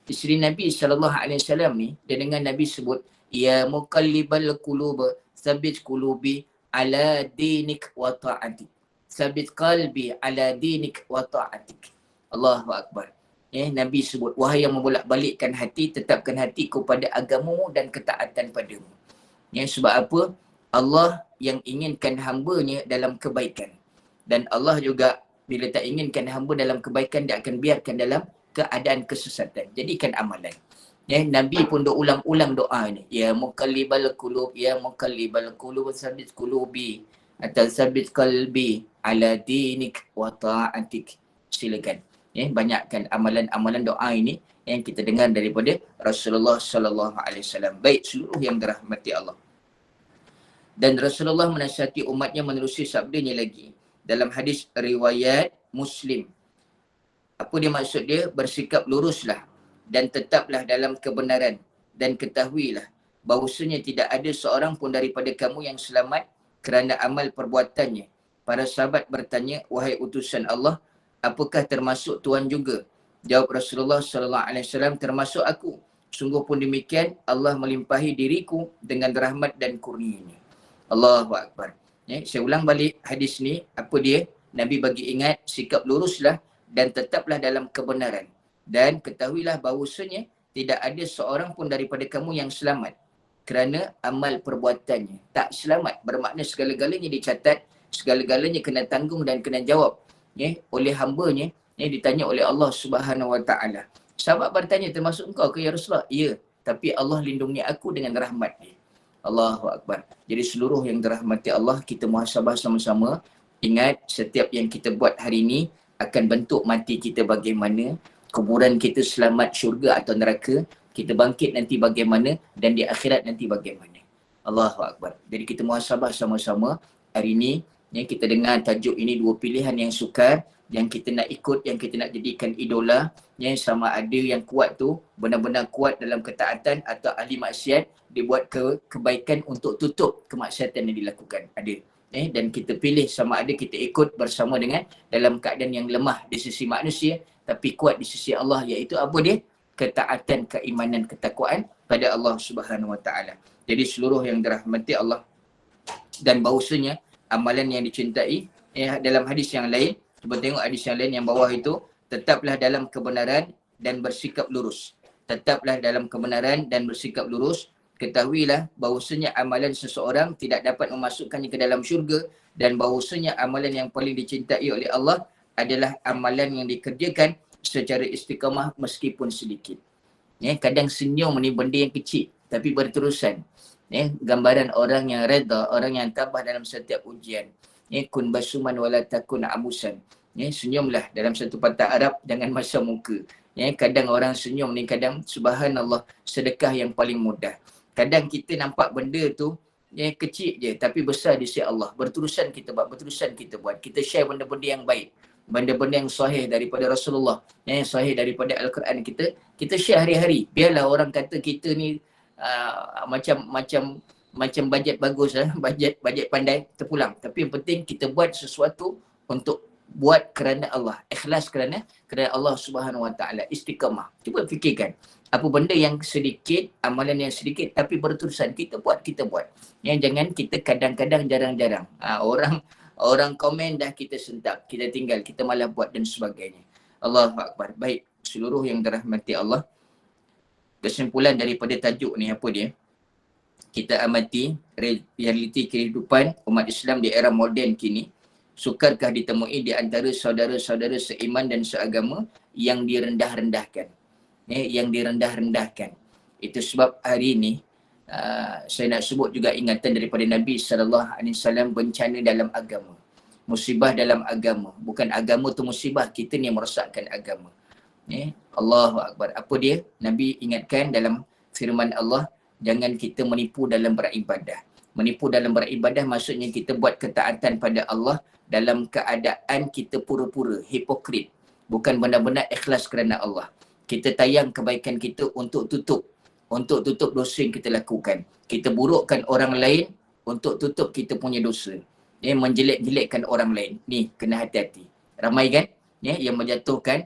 Isteri Nabi SAW ni, dia dengan Nabi sebut, ya muqallibal qulub, tsabbit qulubi ala dinik wa ta'atik. Tsabbit qalbi ala dinik wa ta'atik. Allahu Akbar. Nabi sebut, wahai yang membolak-balikkan hati, tetapkan hatiku pada agamamu dan ketaatan padamu. Sebab apa? Allah yang inginkan hamba-Nya dalam kebaikan. Dan Allah juga bila tak inginkan hamba dalam kebaikan, dia akan biarkan dalam keadaan kesesatan. Jadikan amalan. Nabi pun ulang-ulang doa ni. Ya muqallibal qulub, ya muqallibal qulub, tsabbit qulubi atau tsabbit qalbi ala dinik wa ta'atik. Silakan. Banyakkan amalan-amalan doa ini yang kita dengar daripada Rasulullah sallallahu alaihi wasallam. Baik seluruh yang dirahmati Allah. Dan Rasulullah menasihati umatnya menerusi sabdanya lagi dalam hadis riwayat Muslim. Apa dia maksud dia? Bersikap luruslah dan tetaplah dalam kebenaran dan ketahuilah bahawasanya tidak ada seorang pun daripada kamu yang selamat kerana amal perbuatannya. Para sahabat bertanya, wahai utusan Allah, apakah termasuk Tuhan juga? Jawab Rasulullah SAW, termasuk aku. Sungguh pun demikian, Allah melimpahi diriku dengan rahmat dan kurnianya. Allahu Akbar. Saya ulang balik hadis ni, apa dia? Nabi bagi ingat, sikap luruslah dan tetaplah dalam kebenaran. Dan ketahuilah bahawasanya tidak ada seorang pun daripada kamu yang selamat kerana amal perbuatannya. Tak selamat bermakna segala-galanya dicatat, segala-galanya kena tanggung dan kena jawab oleh hamba-Nya. Ditanya oleh Allah Subhanahu Wa Taala. Sahabat bertanya, termasuk engkau ke ya Rasulullah? Ya, tapi Allah lindungi aku dengan rahmat dia. Allahu Akbar. Jadi seluruh yang dirahmati Allah, kita muhasabah sama-sama. Ingat, setiap yang kita buat hari ini akan bentuk mati kita bagaimana, kuburan kita selamat syurga atau neraka, kita bangkit nanti bagaimana, dan di akhirat nanti bagaimana. Allahu Akbar. Jadi kita muhasabah sama-sama. Hari ini kita dengar tajuk ini, dua pilihan yang sukar, yang kita nak ikut, yang kita nak jadikan idola, sama ada yang kuat tu benar-benar kuat dalam ketaatan atau ahli maksiat, dibuat kebaikan untuk tutup kemaksiatan yang dilakukan. Ada. Dan kita pilih sama ada kita ikut bersama dengan dalam keadaan yang lemah di sisi manusia tapi kuat di sisi Allah, iaitu apa dia? Ketaatan, keimanan, ketakwaan pada Allah Subhanahu Wa Taala. Jadi seluruh yang dirahmati Allah, dan bahawasanya amalan yang dicintai, dalam hadis yang lain, cuba tengok hadis yang lain yang bawah itu, tetaplah dalam kebenaran dan bersikap lurus. Tetaplah dalam kebenaran dan bersikap lurus. Ketahuilah bahawasanya amalan seseorang tidak dapat memasukkannya ke dalam syurga, dan bahawasanya amalan yang paling dicintai oleh Allah adalah amalan yang dikerjakan secara istiqamah meskipun sedikit. Kadang senyum ni benda yang kecil tapi berterusan. Gambaran orang yang reda, orang yang tabah dalam setiap ujian. Kun basuman wala takun abusan. Senyumlah dalam satu patah Arab, jangan masam muka. Kadang orang senyum ni kadang subhanallah sedekah yang paling mudah. Kadang kita nampak benda tu kecil je tapi besar di sisi Allah. Berterusan kita buat, berterusan kita buat. Kita share benda-benda yang baik, benda-benda yang sahih daripada Rasulullah, yang sahih daripada Al-Quran kita share hari-hari. Biarlah orang kata kita ni macam bajet bagus, bajet pandai, terpulang. Tapi yang penting kita buat sesuatu untuk buat kerana Allah, ikhlas kerana Allah Subhanahu Wa Taala, istiqamah. Cuba fikirkan, apa benda yang sedikit, amalan yang sedikit tapi berterusan, kita buat. Jangan kita kadang-kadang, jarang-jarang. Orang komen dah kita sentap, kita tinggal, kita malah buat dan sebagainya. Allahu Akbar. Baik, seluruh yang dirahmati Allah, kesimpulan daripada tajuk ni apa dia? Kita amati realiti kehidupan umat Islam di era moden kini. Sukarkah ditemui di antara saudara-saudara seiman dan seagama yang direndah-rendahkan? Yang direndah-rendahkan. Itu sebab hari ini saya nak sebut juga ingatan daripada Nabi SAW, bencana dalam agama. Musibah dalam agama. Bukan agama tu musibah, kita ni yang merosakkan agama. Allahu Akbar. Apa dia? Nabi ingatkan dalam firman Allah, jangan kita menipu dalam beribadah. Menipu dalam beribadah maksudnya kita buat ketaatan pada Allah dalam keadaan kita pura-pura, hipokrit. Bukan benar-benar ikhlas kerana Allah. Kita tayang kebaikan kita untuk tutup dosa yang kita lakukan. Kita burukkan orang lain untuk tutup kita punya dosa. Menjelek-jelekkan orang lain. Ni, kena hati-hati. Ramai kan yang menjatuhkan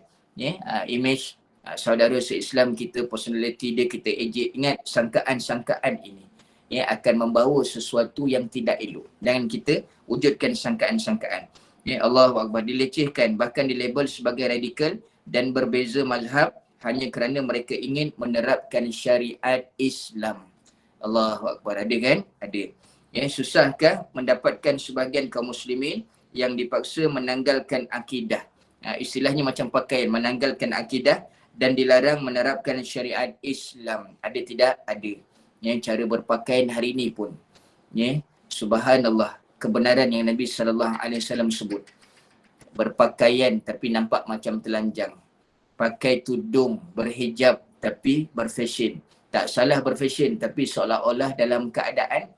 image saudara se-Islam kita, personality dia kita ejek. Ingat sangkaan-sangkaan ini akan membawa sesuatu yang tidak elok. Jangan kita wujudkan sangkaan-sangkaan. Allahu Akbar, dilecehkan, bahkan dilabel sebagai radikal dan berbeza mazhab hanya kerana mereka ingin menerapkan syariat Islam. Allahu Akbar, ada kan? Ada. Susahkah mendapatkan sebahagian kaum muslimin yang dipaksa menanggalkan akidah? Istilahnya macam pakaian, menanggalkan akidah dan dilarang menerapkan syariat Islam. Ada tidak? Ada. Cara berpakaian hari ini pun. Subhanallah, kebenaran yang Nabi SAW sebut. Berpakaian tapi nampak macam telanjang. Pakai tudung, berhijab tapi berfashion. Tak salah berfashion, tapi seolah-olah dalam keadaan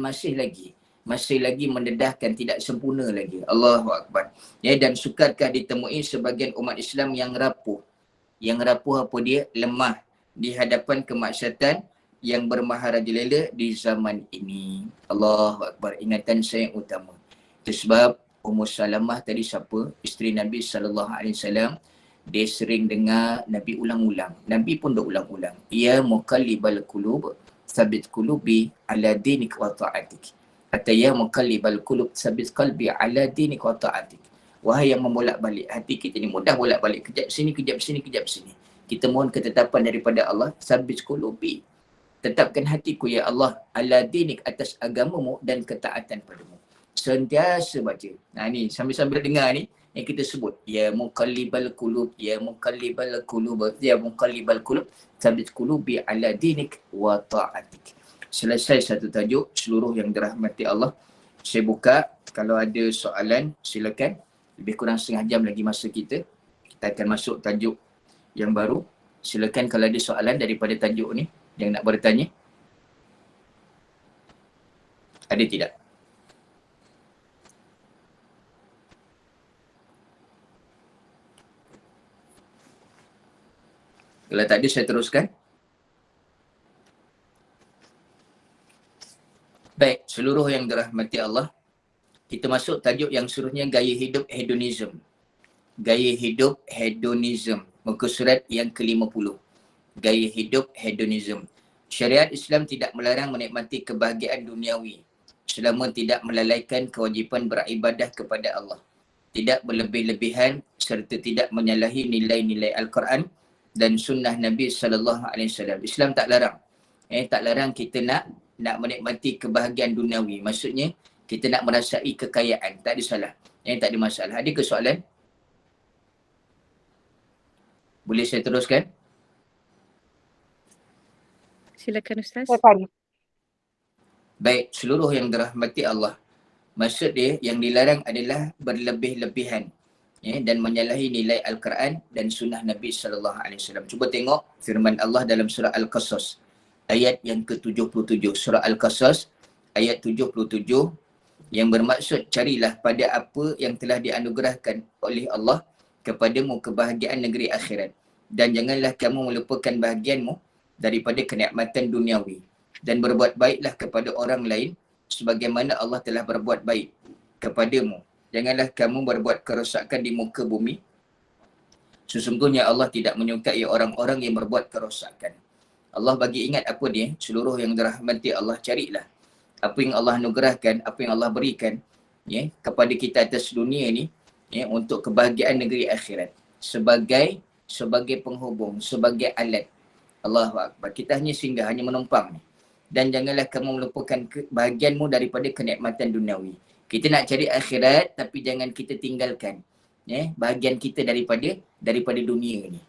masih lagi mendedahkan, tidak sempurna lagi. Allahu Akbar. Dan sukarkah ditemui sebagian umat Islam yang rapuh? Yang rapuh apa dia? Lemah di hadapan kemaksiatan yang bermaharajalela di zaman ini. Allahu Akbar. Ingatan saya yang utama. Itu sebab Ummu Salamah tadi siapa? Isteri Nabi SAW. Dia sering dengar Nabi ulang-ulang. Nabi pun dah ulang-ulang. Ya muqallibal qulub, sabit qulubi ala dinik wa ta'atik. Kata ya muqallibal qulub, sabit qalbi ala dinik wa ta'atik. Wahai yang membolak-balik hati kita ni, mudah bolak-balik. Kejap sini, kejap sini, kejap sini. Kita mohon ketetapan daripada Allah. Sabit qulubi. Tetapkan hatiku ya Allah. Ala dinik, atas agamamu dan ketaatan padamu. Sentiasa baca. Ni sambil-sambil dengar ni, yang kita sebut. Ya muqallibal qulub, ya muqallibal qulub, ya muqallibal qulub, sabit qulubi ala dinik wa ta'atik. Selesai satu tajuk, seluruh yang dirahmati Allah. Saya buka, kalau ada soalan silakan. Lebih kurang setengah jam lagi masa kita. Kita akan masuk tajuk yang baru. Silakan kalau ada soalan daripada tajuk ni yang nak bertanya. Ada tidak? Kalau tak ada, saya teruskan. Baik, seluruh yang dirahmati Allah, kita masuk tajuk yang seluruhnya gaya hidup hedonism. Gaya hidup hedonism. Muka surat yang ke-50. Gaya hidup hedonism. Syariat Islam tidak melarang menikmati kebahagiaan duniawi selama tidak melalaikan kewajipan beribadah kepada Allah. Tidak berlebih-lebihan serta tidak menyalahi nilai-nilai Al-Quran dan sunnah Nabi SAW. Islam tak larang. Tak larang kita nak menikmati kebahagiaan duniawi. Maksudnya, kita nak merasai kekayaan. Tak ada salah. Tak ada masalah. Ada ke soalan? Boleh saya teruskan? Silakan Ustaz. Baik, seluruh yang dirahmati Allah. Maksud dia, yang dilarang adalah berlebih-lebihan. Dan menyalahi nilai Al-Quran dan sunnah Nabi SAW. Cuba tengok firman Allah dalam surah Al-Qasas. Ayat yang ke-77. Surah Al-Qasas, ayat 77. Yang bermaksud, carilah pada apa yang telah dianugerahkan oleh Allah kepadamu kebahagiaan negeri akhirat. Dan janganlah kamu melupakan bahagianmu daripada kenikmatan duniawi. Dan berbuat baiklah kepada orang lain sebagaimana Allah telah berbuat baik kepadamu. Janganlah kamu berbuat kerosakan di muka bumi. Sesungguhnya Allah tidak menyukai orang-orang yang berbuat kerosakan. Allah bagi ingat apa dia? Seluruh yang dirahmati Allah, carilah apa yang Allah anugerahkan, apa yang Allah berikan kepada kita atas dunia ni untuk kebahagiaan negeri akhirat. Sebagai penghubung, sebagai alat. Allahu Akbar. Kita hanya singgah, hanya menumpang. Dan janganlah kamu melupakan bahagianmu daripada kenikmatan duniawi. Kita nak cari akhirat tapi jangan kita tinggalkan bahagian kita daripada dunia ni.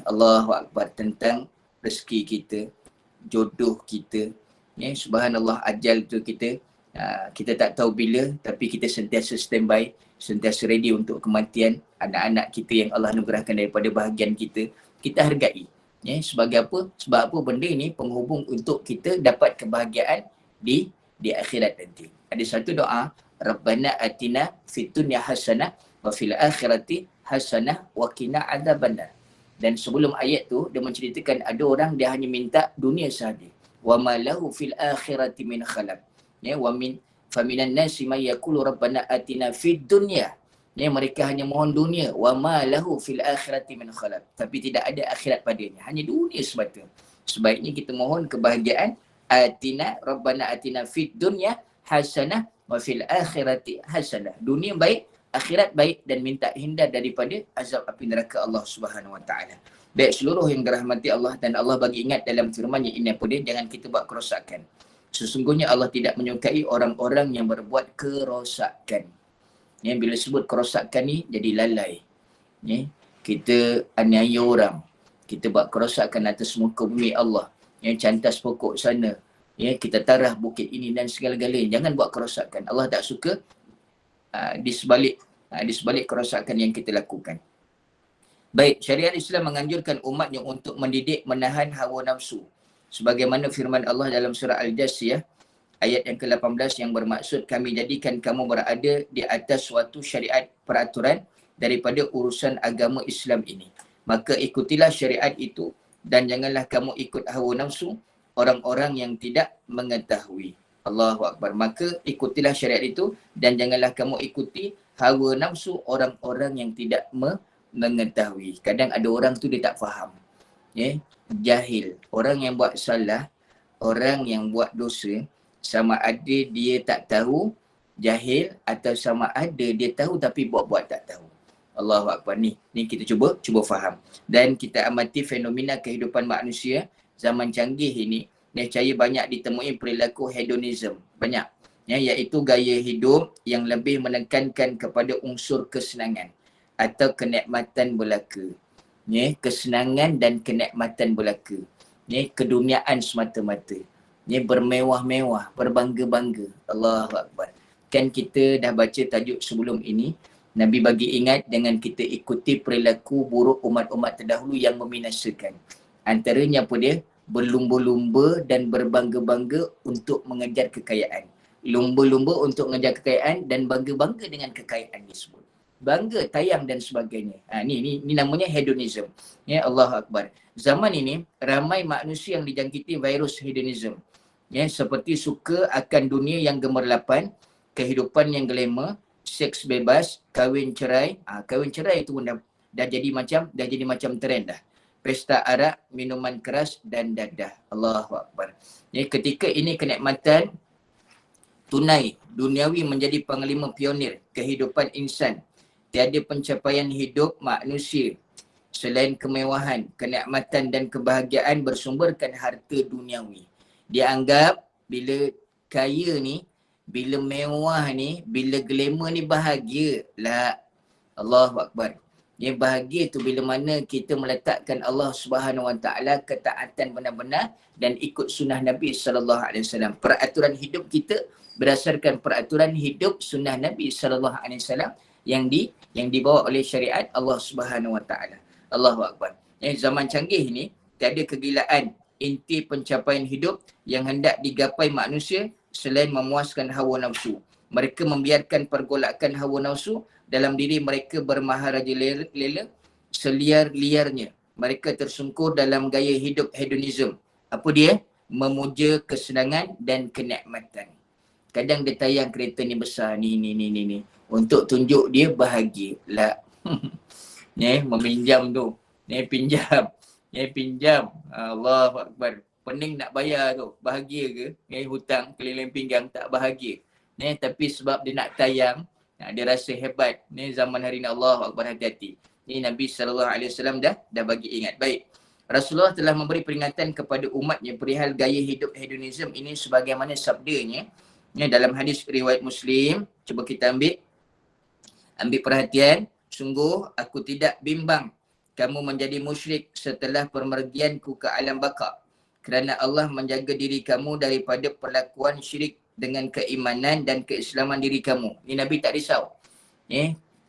Allahu Akbar. Tentang rezeki kita, jodoh kita. Subhanallah, ajal tu kita tak tahu bila, tapi kita sentiasa standby, sentiasa ready untuk kematian anak-anak kita yang Allah anugerahkan daripada bahagian kita. Kita hargai. Sebagai apa? Sebab apa benda ni penghubung untuk kita dapat kebahagiaan di akhirat nanti. Ada satu doa, Rabbana atina fid dunya hasanah wa fil akhirati hasanah wa qina adzabannar. Dan sebelum ayat tu dia menceritakan ada orang dia hanya minta dunia sahaja. Wa ma lahu fil akhirati min khalaq. Wa min faminan nasi may yaqulu rabbana atina fid dunya. Mereka hanya mohon dunia. Wa ma lahu fil akhirati min khalaq. Tapi tidak ada akhirat padanya. Hanya dunia semata. Sebaiknya kita mohon kebahagiaan. Atina, Rabbana atina fid dunya hasanah wa fil akhirati hasanah. Dunia baik, akhirat baik, dan minta hindar daripada azab api neraka Allah Subhanahu Wa Taala. Baik seluruh yang dirahmati Allah, dan Allah bagi ingat dalam firman-Nya ini apa dia, jangan kita buat kerosakan. Sesungguhnya Allah tidak menyukai orang-orang yang berbuat kerosakan. Bila sebut kerosakan ni jadi lalai. Kita aniaya orang. Kita buat kerosakan atas muka bumi Allah. Cantas pokok sana. Kita tarah bukit ini dan segala-galanya. Jangan buat kerosakan. Allah tak suka di sebalik kerosakan yang kita lakukan. Baik, syariat Islam menganjurkan umatnya untuk mendidik, menahan hawa nafsu. Sebagaimana firman Allah dalam surah Al-Jasiyah ayat yang ke-18 yang bermaksud kami jadikan kamu berada di atas suatu syariat peraturan daripada urusan agama Islam ini. Maka ikutilah syariat itu dan janganlah kamu ikut hawa nafsu orang-orang yang tidak mengetahui. Allahu Akbar. Maka ikutilah syariat itu dan janganlah kamu ikuti hawa nafsu orang-orang yang tidak mengetahui. Kadang ada orang tu dia tak faham. Jahil. Orang yang buat salah, orang yang buat dosa, sama ada dia tak tahu, jahil, atau sama ada dia tahu tapi buat-buat tak tahu. Allahu Akbar. Ni kita cuba faham. Dan kita amati fenomena kehidupan manusia zaman canggih ini, nescaya banyak ditemui perilaku hedonism. Banyak. Iaitu gaya hidup yang lebih menekankan kepada unsur kesenangan atau kenikmatan belaka. Kesenangan dan kenikmatan belaka. Keduniaan semata-mata. Bermewah-mewah, berbangga-bangga. Allahu Akbar. Kan kita dah baca tajuk sebelum ini, Nabi bagi ingat dengan kita ikuti perilaku buruk umat-umat terdahulu yang membinasakan. Antaranya apa dia? Berlumba-lumba dan berbangga-bangga untuk mengejar kekayaan. Lumba-lumba untuk mengejar kekayaan dan bangga-bangga dengan kekayaan tersebut. Bangga, tayang dan sebagainya. Ni namanya hedonism. Allahu Akbar. Zaman ini ramai manusia yang dijangkiti virus hedonism. Seperti suka akan dunia yang gemerlapan, kehidupan yang glamour, seks bebas, kahwin cerai. Kahwin cerai itu pun dah jadi macam trend dah. Pesta arak, minuman keras dan dadah. Allahu Akbar. Ketika ini kenikmatan tunai duniawi menjadi panglima pionir kehidupan insan. Tiada pencapaian hidup manusia selain kemewahan, kenikmatan dan kebahagiaan bersumberkan harta duniawi. Dia anggap bila kaya ni, bila mewah ni, bila glamour ni bahagia. La. Allahu Akbar. Bahagia tu bila mana kita meletakkan Allah Subhanahu Wa Taala ketaatan benar-benar dan ikut sunnah Nabi sallallahu alaihi wasallam. Peraturan hidup kita berdasarkan peraturan hidup sunnah Nabi sallallahu alaihi wasallam yang dibawa oleh syariat Allah Subhanahu Wa Taala. Allahu Akbar. Zaman canggih ni tiada kegilaan inti pencapaian hidup yang hendak digapai manusia selain memuaskan hawa nafsu. Mereka membiarkan pergolakan hawa nafsu dalam diri mereka bermaharajalela seliar-liarnya. Mereka tersungkur dalam gaya hidup hedonism. Apa dia? Memuja kesenangan dan kenikmatan. Kadang dia tayang kereta ni besar ni. Untuk tunjuk dia bahagia. Lah. Meminjam tu. Pinjam. Allahu Akbar. Pening nak bayar tu. Bahagia ke? Hutang keliling pinggang tak bahagia. Tapi sebab dia nak tayang, dia rasa hebat. Zaman hari ni Allahu Akbar, hati-hati. Ni Nabi SAW dah bagi ingat. Baik. Rasulullah telah memberi peringatan kepada umatnya perihal gaya hidup hedonism ini sebagaimana sabdanya. Dalam hadis riwayat Muslim. Cuba kita ambil perhatian. Sungguh aku tidak bimbang kamu menjadi musyrik setelah permergianku ke alam baka. Kerana Allah menjaga diri kamu daripada perlakuan syirik dengan keimanan dan keislaman diri kamu. Ni Nabi tak risau.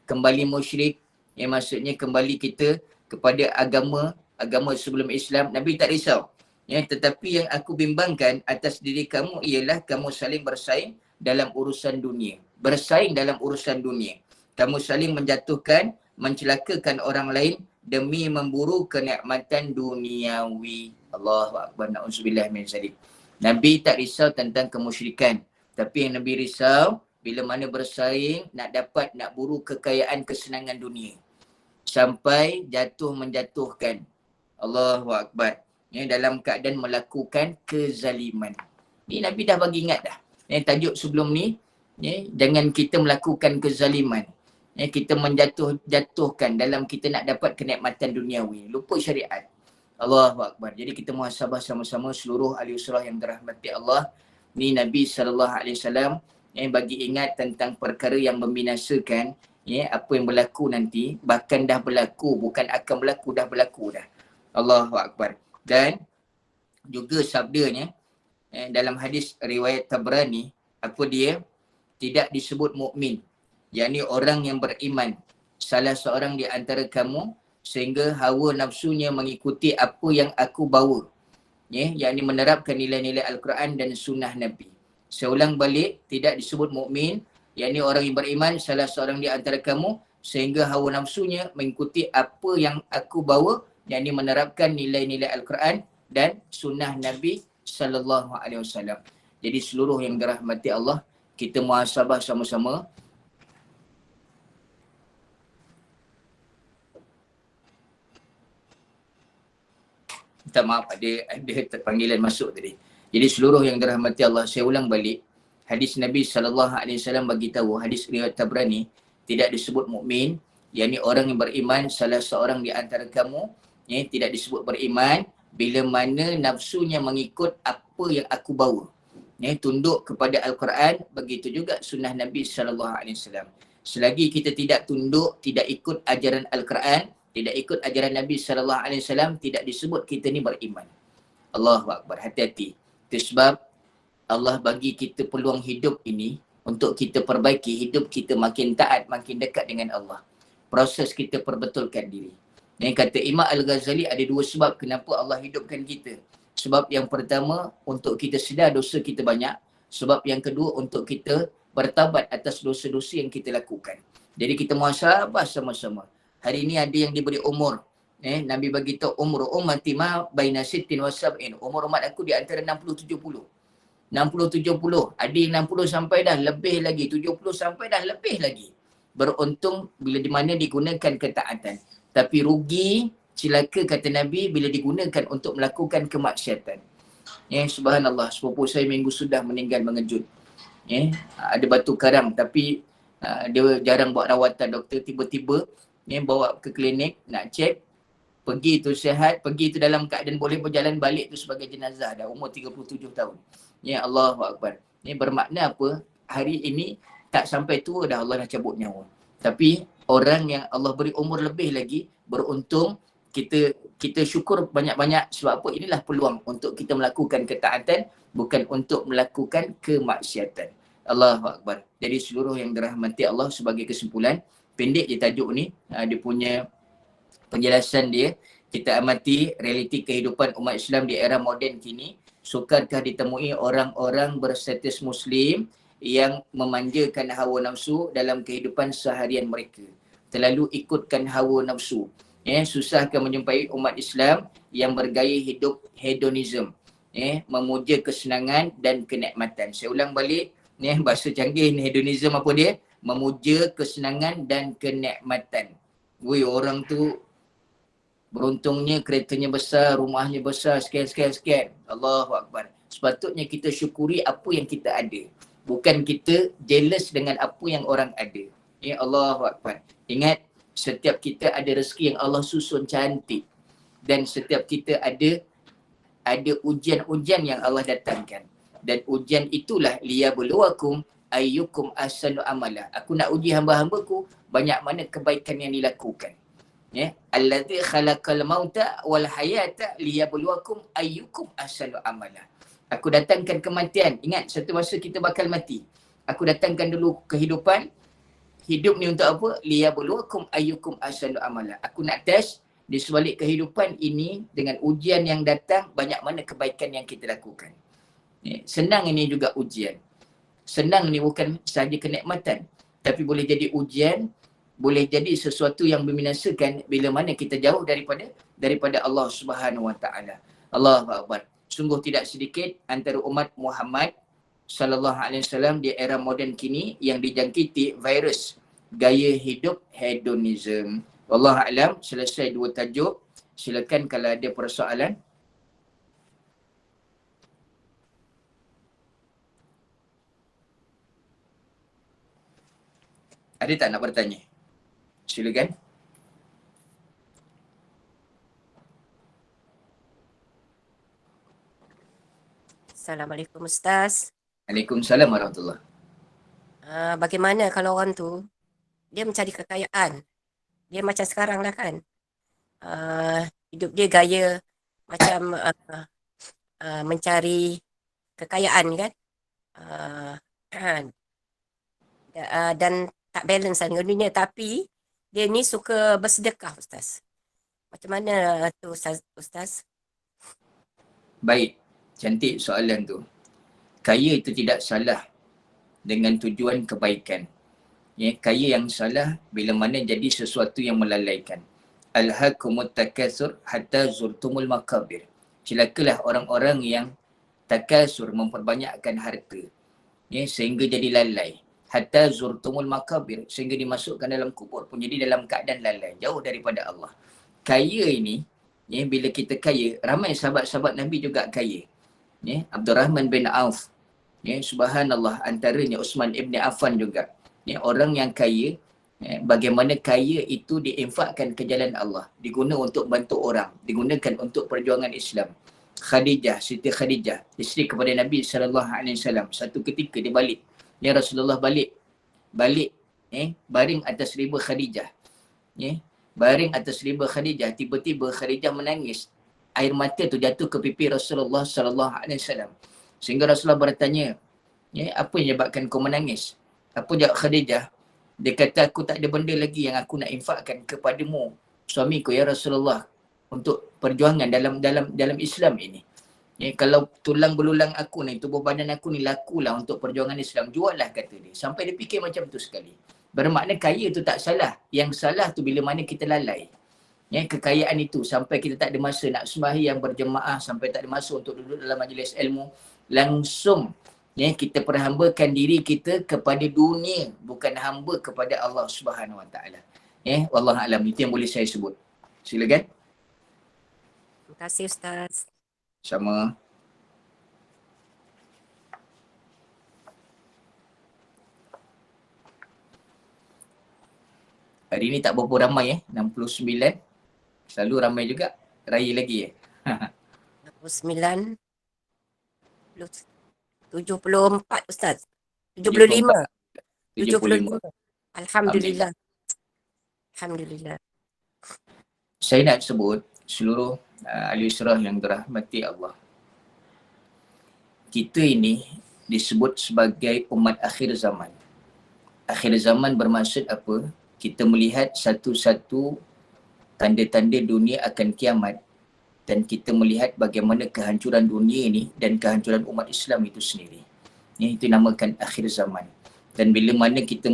Kembali musyrik, maksudnya kembali kita kepada agama sebelum Islam. Nabi tak risau. Tetapi yang aku bimbangkan atas diri kamu ialah kamu saling bersaing dalam urusan dunia. Bersaing dalam urusan dunia. Kamu saling menjatuhkan, mencelakakan orang lain demi memburu kenikmatan duniawi. Allahu Akbar. Na'udzubillah min zalik. Nabi tak risau tentang kemusyrikan. Tapi yang Nabi risau bila mana bersaing nak buru kekayaan kesenangan dunia. Sampai jatuh menjatuhkan. Allahu Akbar. Dalam keadaan melakukan kezaliman. Ni Nabi dah bagi ingat dah. Tajuk sebelum ni, jangan kita melakukan kezaliman. Kita menjatuhkan dalam kita nak dapat kenikmatan duniawi. Lupa syariat. Allahu Akbar. Jadi kita muhasabah sama-sama seluruh ahli usrah yang dirahmati Allah. Ni Nabi SAW bagi ingat tentang perkara yang membinasakan, apa yang berlaku nanti. Bahkan dah berlaku, bukan akan berlaku, dah berlaku dah. Allahu Akbar. Dan juga sabdanya dalam hadis riwayat Tabrani, apa dia? Tidak disebut mukmin, yakni orang yang beriman, salah seorang di antara kamu sehingga hawa nafsunya mengikuti apa yang aku bawa, yakni menerapkan nilai-nilai Al-Quran dan sunnah Nabi. Saya ulang balik, tidak disebut mukmin, yakni orang yang beriman, salah seorang di antara kamu sehingga hawa nafsunya mengikuti apa yang aku bawa, yakni menerapkan nilai-nilai Al-Quran dan sunnah Nabi SAW. Jadi seluruh yang dirahmati Allah, kita muhasabah sama-sama. Minta maaf, ada panggilan masuk tadi. Jadi seluruh yang dirahmati Allah, saya ulang balik. Hadis Nabi SAW bagi tahu, hadis riwayat Tabrani, tidak disebut mukmin, yakni orang yang beriman, salah seorang di antara kamu, tidak disebut beriman bila mana nafsunya mengikut apa yang aku bawa. Tunduk kepada Al-Quran, begitu juga sunnah Nabi SAW. Selagi kita tidak tunduk, tidak ikut ajaran Al-Quran, tidak ikut ajaran Nabi SAW, tidak disebut kita ni beriman. Allahu Akbar, hati-hati. Itu sebab Allah bagi kita peluang hidup ini untuk kita perbaiki hidup kita makin taat, makin dekat dengan Allah. Proses kita perbetulkan diri. Yang kata Imam Al-Ghazali, ada dua sebab kenapa Allah hidupkan kita. Sebab yang pertama, untuk kita sedar dosa kita banyak. Sebab yang kedua, untuk kita bertaubat atas dosa-dosa yang kita lakukan. Jadi kita muhasabah sama-sama. Hari ini ada yang diberi umur. Nabi bagi tahu umur ummati ma baina sittin wa sab'in. Umur umat aku di antara 60-70. 60-70. Ada yang 60 sampai dah lebih lagi. 70 sampai dah lebih lagi. Beruntung bila di mana digunakan ketaatan. Tapi rugi, celaka kata Nabi bila digunakan untuk melakukan kemaksiatan. Subhanallah, sepupu saya minggu sudah meninggal mengejut. Ada batu karang tapi dia jarang buat rawatan. Doktor tiba-tiba bawa ke klinik nak cek. Pergi tu sihat, pergi tu dalam keadaan boleh berjalan, balik tu sebagai jenazah dah umur 37 tahun. Allahu Akbar. Bermakna apa? Hari ini tak sampai tua dah Allah dah cabut nyawa. Tapi orang yang Allah beri umur lebih lagi, beruntung, kita syukur banyak-banyak. Sebab apa? Inilah peluang untuk kita melakukan ketaatan, bukan untuk melakukan kemaksiatan. Allahu Akbar. Jadi seluruh yang dirahmati Allah, sebagai kesimpulan, pendek je tajuk ni, dia punya penjelasan dia. Kita amati realiti kehidupan umat Islam di era moden kini. Sukarkah ditemui orang-orang berstatus Muslim yang memanjakan hawa nafsu dalam kehidupan seharian mereka? Terlalu ikutkan hawa nafsu. Susahkah menjumpai umat Islam yang bergaya hidup hedonism, memuja kesenangan dan kenikmatan. Saya ulang balik, bahasa canggih ni, hedonism apa dia? Memuja kesenangan dan kenikmatan. Orang tu beruntungnya keretanya besar, rumahnya besar, sekian. Allahu Akbar. Sepatutnya kita syukuri apa yang kita ada. Bukan kita jealous dengan apa yang orang ada. Allahu Akbar. Ingat, setiap kita ada rezeki yang Allah susun cantik. Dan setiap kita ada ujian-ujian yang Allah datangkan. Dan ujian itulah liyabluwakum ayyukum ahsanu amala. Aku nak uji hamba-hambaku banyak mana kebaikan yang dilakukan. Allazi khalaqal mauta wal hayata liyabluwakum ayyukum ahsanu amala. Aku datangkan kematian. Ingat, satu masa kita bakal mati. Aku datangkan dulu kehidupan. Hidup ni untuk apa? Liyabluwakum ayyukum ahsanu amala. Aku nak test di sebalik kehidupan ini dengan ujian yang datang, banyak mana kebaikan yang kita lakukan. Senang ini juga ujian. Senang ni bukan sahaja kenikmatan, tapi boleh jadi ujian, boleh jadi sesuatu yang membinasakan bila mana kita jauh daripada Allah Subhanahu Wa Taala. Allahu Akbar. Sungguh tidak sedikit antara umat Muhammad sallallahu alaihi wasallam di era moden kini yang dijangkiti virus gaya hidup hedonism. Wallahu alam, selesai 2 tajuk. Silakan kalau ada persoalan. Ada tak nak bertanya? Silakan. Assalamualaikum Ustaz. Waalaikumsalam warahmatullahi. Bagaimana kalau orang tu dia mencari kekayaan? Dia macam sekarang lah kan. Hidup dia gaya macam mencari kekayaan kan. Dan tak balance dengan dunia, tapi dia ni suka bersedekah Ustaz. Macam mana tu Ustaz? Baik, cantik soalan tu. Kaya itu tidak salah dengan tujuan kebaikan. Ya, kaya yang salah bila mana jadi sesuatu yang melalaikan. Alhaakumut takatsur hatta zurtumul maqabir. Celakalah orang-orang yang takasur, memperbanyakkan harta. Ya, sehingga jadi lalai. Hatta zurtumul maqabir, sehingga dimasukkan dalam kubur pun jadi dalam keadaan lalai, jauh daripada Allah. Kaya ini, ya, bila kita kaya, ramai sahabat-sahabat Nabi juga kaya. Ya, Abdul Rahman bin Auf, ya, subhanallah, antaranya Uthman ibn Affan juga. Ya, orang yang kaya, ya, bagaimana kaya itu diinfakkan ke jalan Allah, diguna untuk bantu orang, digunakan untuk perjuangan Islam. Khadijah, Siti Khadijah, isteri kepada Nabi SAW, satu ketika dia balik. Ya Rasulullah balik, baring atas riba Khadijah. Ya, baring atas riba Khadijah, tiba-tiba Khadijah menangis. Air mata tu jatuh ke pipi Rasulullah SAW. Sehingga Rasulullah bertanya, ya, apa yang menyebabkan kau menangis? Apa jawab Khadijah? Dia kata, aku tak ada benda lagi yang aku nak infakkan kepadamu, suamiku ya Rasulullah, untuk perjuangan dalam Islam ini. Ya, kalau tulang belulang aku ni, tubuh badan aku ni lakulah untuk perjuangan Islam, jual lah, kata dia. Sampai dia fikir macam tu sekali. Bermakna kaya tu tak salah. Yang salah tu bila mana kita lalai. Ya, kekayaan itu sampai kita tak ada masa nak sembahyang berjemaah, sampai tak ada masa untuk duduk dalam majlis ilmu. Langsung, ya, kita perhambakan diri kita kepada dunia, bukan hamba kepada Allah Subhanahu Wa Taala. Ya, wallahu alam, itu yang boleh saya sebut. Silakan. Terima kasih Ustaz. Sama. Hari ni tak berapa ramai 69. Selalu ramai juga. Raya lagi 69, 74 Ustaz. 75. 75. Alhamdulillah. Alhamdulillah. Saya nak sebut seluruh ahli Israh yang dirahmati Allah. Kita ini disebut sebagai umat akhir zaman. Akhir zaman bermaksud apa? Kita melihat satu-satu tanda-tanda dunia akan kiamat, dan kita melihat bagaimana kehancuran dunia ini dan kehancuran umat Islam itu sendiri. Itu namakan akhir zaman. Dan bila mana kita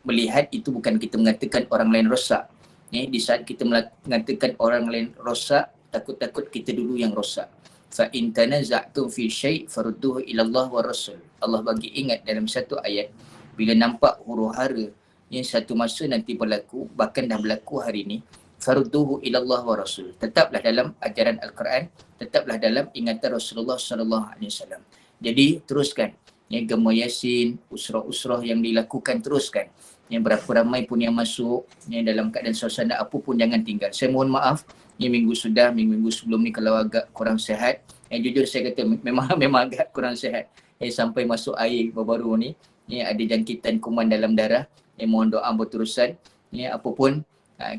melihat itu, bukan kita mengatakan orang lain rosak. Di saat kita mengatakan orang lain rosak, takut-takut kita dulu yang rosak. Fa in tanaza'tum fi syai' farudduhu ila Allah wa Rasul. Allah bagi ingat dalam satu ayat, bila nampak huru-hara yang satu masa nanti berlaku, bahkan dah berlaku hari ini, farudduhu ila Allah wa Rasul. Tetaplah dalam ajaran Al-Quran, tetaplah dalam ingatan Rasulullah sallallahu alaihi wasallam. Jadi teruskan, gema Yasin, usrah-usrah yang dilakukan, teruskan. Berapa ramai pun yang masuk, dalam keadaan suasana apa pun jangan tinggal. Saya mohon maaf, minggu sebelum ni kalau agak kurang sihat. Jujur saya kata memang agak kurang sihat. Sampai masuk air baru-baru ni, ada jangkitan kuman dalam darah. Mohon doa berterusan. Apa pun,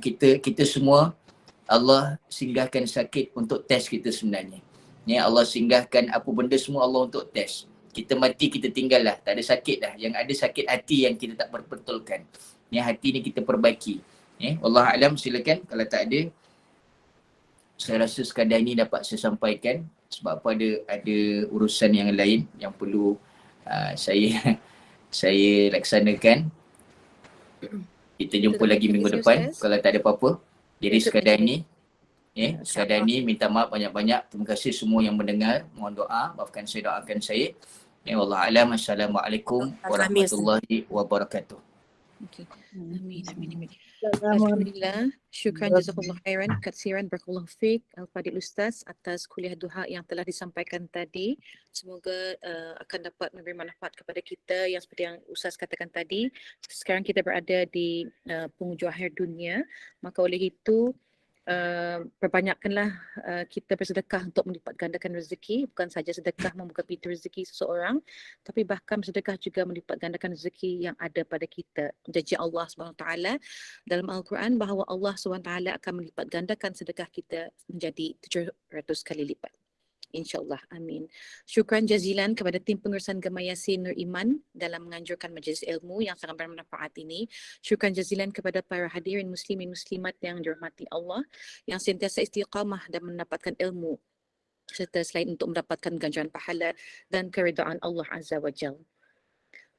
kita semua, Allah singgahkan sakit untuk test kita sebenarnya. Allah singgahkan apa benda semua Allah untuk test. Kita mati, kita tinggal lah. Tak ada sakit dah. Yang ada sakit hati yang kita tak perbetulkan. Hati ni kita perbaiki. Allah alam, silakan. Kalau tak ada, saya rasa sekadar ini dapat saya sampaikan. Sebab apa, ada urusan yang lain yang perlu saya laksanakan. Kita jumpa lagi minggu depan kalau tak ada apa-apa. Jadi sekadar ini, sekadar ini minta maaf banyak-banyak. Terima kasih semua yang mendengar. Mohon doa, maafkan saya, doakan saya. Wallahu a'lam. Assalamualaikum Kami Ustaz. warahmatullahi wabarakatuh. Okay. Amin, amin, amin. Assalamualaikum. Alhamdulillah. Syukran jazakallah khairan, katsiran, barakallahu fiik Al-Fadil Ustaz atas kuliah duha yang telah disampaikan tadi. Semoga akan dapat memberi manfaat kepada kita yang seperti yang Ustaz katakan tadi. Sekarang kita berada di penghujung akhir dunia. Maka oleh itu, perbanyakkanlah kita bersedekah untuk melipat gandakan rezeki, bukan saja sedekah membuka pintu rezeki seseorang, tapi bahkan bersedekah juga melipat gandakan rezeki yang ada pada kita. Janji Allah SWT dalam Al-Quran bahawa Allah SWT akan melipat gandakan sedekah kita menjadi 700 kali lipat. InsyaAllah. Amin. Syukran jazilan kepada tim pengurusan Gemah Yasin Nur Iman dalam menganjurkan majlis ilmu yang sangat bermanfaat ini. Syukran jazilan kepada para hadirin muslimin muslimat yang dirahmati Allah yang sentiasa istiqamah dan mendapatkan ilmu serta selain untuk mendapatkan ganjaran pahala dan keridaan Allah Azza wa Jal.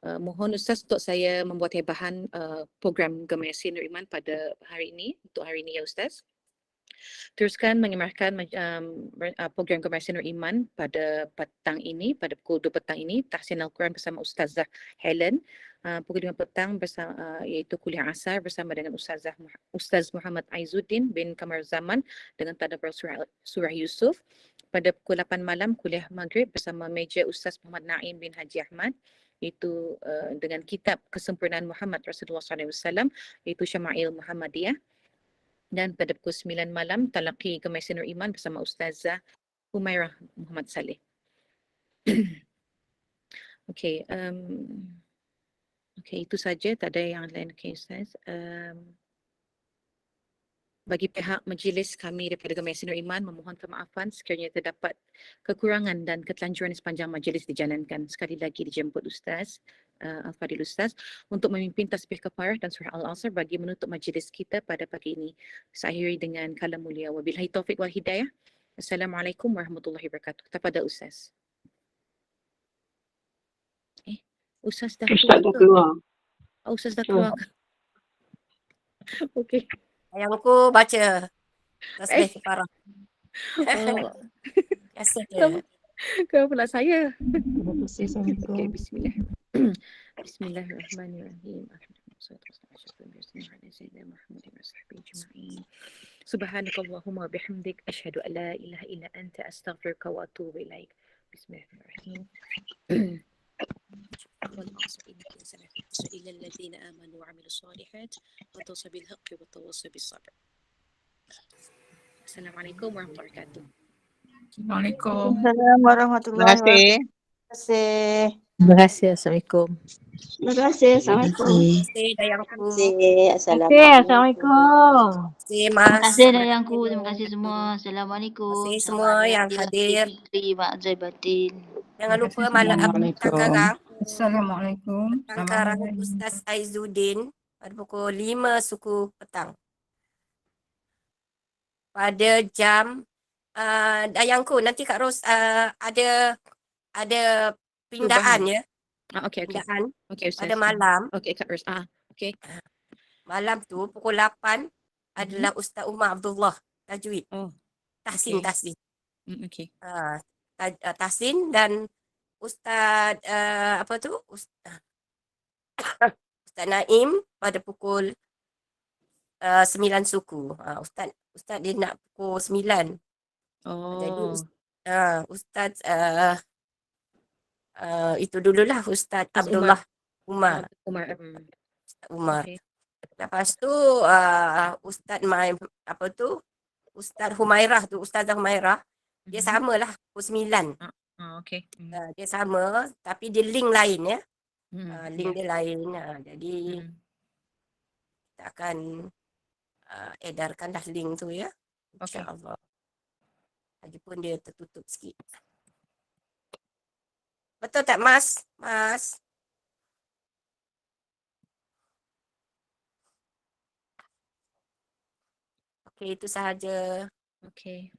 Mohon Ustaz untuk saya membuat hebahan program Gemah Yasin Nur Iman pada hari ini, untuk hari ini ya Ustaz. Teruskan mengemarkan program Gemah Yasin Nur Iman pada petang ini, pada pukul 2 petang ini, tahsin Al-Quran bersama Ustazah Helen. Pukul 5 petang bersama, iaitu kuliah asar bersama dengan Ustaz Muhammad Aizuddin bin Kamar Zaman dengan tadabbur surah Yusuf. Pada pukul 8 malam kuliah maghrib bersama meja Ustaz Muhammad Naim bin Haji Ahmad, iaitu dengan kitab Kesempurnaan Muhammad Rasulullah SAW, iaitu Syama'il Muhammadiyah. Dan pada pukul 9 malam talaqi Gemah Yasin Nur Iman bersama Ustazah Humairah Muhammad Saleh. Okey, itu saja, tak ada yang lain. Okey Ustaz. Bagi pihak majlis kami daripada Gemah Yasin Nur Iman memohon kemaafan sekiranya terdapat kekurangan dan ketelanjuran sepanjang majlis dijalankan. Sekali lagi dijemput Ustaz Al-Fadil Ustaz untuk memimpin tasbih kafarah dan surah Al-Asr bagi menutup majlis kita pada pagi ini. Saya akhiri dengan kalam mulia. Wabillahi taufiq wal hidayah. Assalamualaikum warahmatullahi wabarakatuh. Tafadhal Ustaz. Ustaz dah Ustaz dah keluar. keluar. Ustaz dah keluar. Okey. Ayangku baca tasbih kafarah. Oh, Biasa je. kenapa pula saya? Terima kasih. Assalamualaikum. Okey, bismillah. Bismillahirrahmanirrahim. Subhanakallahumma wa bihamdik asyhadu an la ilaha illa anta astaghfiruka wa atubu ilaik. Bismillahirrahmanirrahim. إلى الذين آمنوا وعملوا الصالحات وتواصوا بالحق وتواصوا بالصبر. Assalamualaikum warahmatullahi wabarakatuh. Assalamualaikum. Assalamualaikum warahmatullahi wabarakatuh. Terima kasih. Assalamualaikum. Terima kasih. Assalamualaikum. Terima kasih Dayangku. Assalamualaikum. Terima kasih Terima Mas. kasih Dayangku, terima kasih semua. Assalamualaikum. Terima kasih Selamat semua Hari yang Raya hadir. Fitri, Ma'zai Batin. Jangan Terima lupa kasih malam semua. petang karang. Assalamualaikum. Petang karang Ustaz Aizuddin pada pukul 5 suku petang. Pada jam Dayangku, nanti Kak Ros ada pindahan ya. Okey. Pindahan Okey Ustaz. pada malam. Okey Kak Ros. Okey. Malam tu pukul 8 adalah Ustaz Umar Abdullah Tajwid. Oh, Tahsin, okey. tahsin. Okey. Tahsin dan Ustaz Ustaz Naim pada pukul 9 suku. Ustaz dia nak pukul 9. Jadi Oh, Ustaz itu dululah Ustaz Ustaz Abdullah Umar. Umar. Okey. Lepas tu Ustaz Ustaz Humairah tu, Ustazah Humairah, dia samalah pukul 9. Okey. Dia sama tapi dia link lain ya. Link Ya. dia lain. Jadi kita akan edarkan dah link tu ya. Okey. InsyaAllah. Lagipun dia tertutup sikit. Betul tak Mas? Mas? Okey, itu sahaja. Okey.